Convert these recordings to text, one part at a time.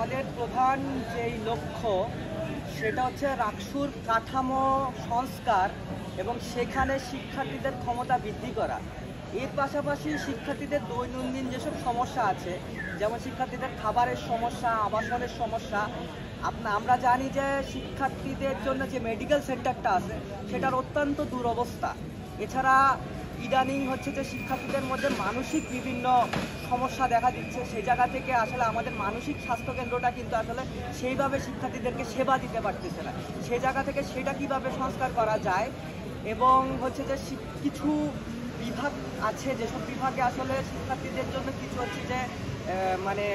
আমাদের প্রধান যেই লক্ষ্য সেটা হচ্ছে রাকসুর কাঠামো সংস্কার এবং সেখানে শিক্ষার্থীদের ক্ষমতা বৃদ্ধি করা। এর পাশাপাশি শিক্ষার্থীদের দৈনন্দিন যেসব সমস্যা আছে, যেমন শিক্ষার্থীদের খাবারের সমস্যা, আবাসনের সমস্যা। আমরা জানি যে শিক্ষার্থীদের জন্য যে মেডিকেল সেন্টারটা আছে সেটার অত্যন্ত দুরবস্থা। এছাড়া ইদানিং হচ্ছে যে শিক্ষার্থীদের মধ্যে মানসিক বিভিন্ন সমস্যা দেখা দিচ্ছে। সেই জায়গা থেকে আসলে আমাদের মানসিক স্বাস্থ্যকেন্দ্রটা কিন্তু আসলে সেইভাবে শিক্ষার্থীদেরকে সেবা দিতে পারতেছে না। সেই জায়গা থেকে সেটা কিভাবে সংস্কার করা যায় এবং হচ্ছে যে কিছু বিভাগ আছে যেসব বিভাগে আসলে শিক্ষার্থীদের জন্য কিছু হচ্ছে যে মানে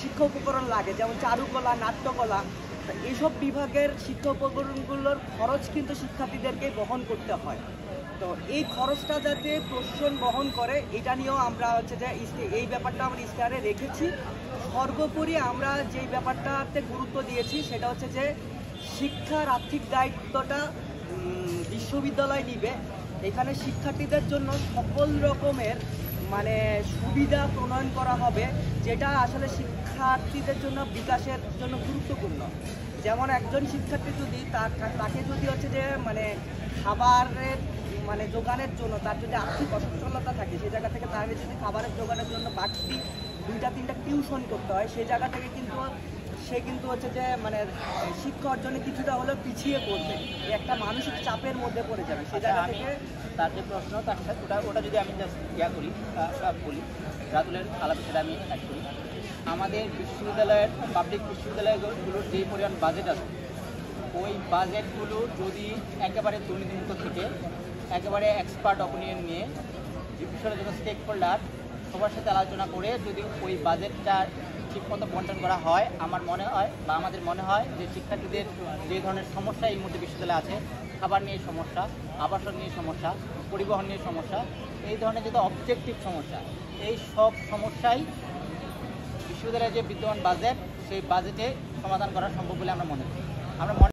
শিক্ষা উপকরণ লাগে, যেমন চারুকলা, নাট্যকলা। এইসব বিভাগের শিক্ষা উপকরণগুলোর খরচ কিন্তু শিক্ষার্থীদেরকে বহন করতে হয়। তো এই খরচটা যাতে প্রশাসন বহন করে এটা নিয়েও আমরা হচ্ছে যে এই ব্যাপারটা আমরা ইশতেহারে রেখেছি। সর্বোপরি আমরা যেই ব্যাপারটাতে গুরুত্ব দিয়েছি সেটা হচ্ছে যে শিক্ষার আর্থিক দায়িত্বটা বিশ্ববিদ্যালয় নিবে। এখানে শিক্ষার্থীদের জন্য সকল রকমের সুবিধা প্রণয়ন করা হবে, যেটা আসলে শিক্ষার্থীদের জন্য বিকাশের জন্য গুরুত্বপূর্ণ। যেমন একজন শিক্ষার্থী যদি তাকে যদি হচ্ছে যে খাবারের যোগানের জন্য তার যদি আর্থিক অসচ্ছলতা থাকে, সেই জায়গা থেকে তাহলে যদি খাবারের যোগানের জন্য বাড়তি 2-3টা টিউশন করতে হয়, সেই জায়গা থেকে কিন্তু সে কিন্তু হচ্ছে যে শিক্ষা অর্জনে কিছুটা হলেও পিছিয়ে পড়বে, একটা মানসিক চাপের মধ্যে পড়ে যাবে। সেই জায়গা থেকে তার যে প্রশ্ন তার সাথে ওটা যদি আমি জাস্ট করি বলি, রাতুলের আলাপ সেটা আমি অ্যাড করি। আমাদের বিশ্ববিদ্যালয়ের পাবলিক বিশ্ববিদ্যালয়গুলোর যেই পরিমাণ বাজেট আছে, ওই বাজেটগুলো যদি একেবারে দুর্নীতিমুক্ত থেকে একেবারে এক্সপার্ট অপিনিয়ন নিয়ে বিষয়ের জন্য স্টেক হোল্ডার সবার সাথে আলোচনা করে যদি ওই বাজেটটা ঠিকমতো বন্টন করা হয়, আমার মনে হয় বা আমাদের মনে হয় যে শিক্ষার্থীদের যে ধরনের সমস্যা এই মুহূর্তে বিশ্ববিদ্যালয়ে আছে, খাবার নিয়ে সমস্যা, আবাসন নিয়ে সমস্যা, পরিবহন নিয়ে সমস্যা, এই ধরনের যেটা অবজেক্টিভ সমস্যা, এই সব সমস্যাই বিশ্ববিদ্যালয়ের যে বিদ্যমান বাজেট সেই বাজেটে সমাধান করা সম্ভব বলে আমরা মনে করি।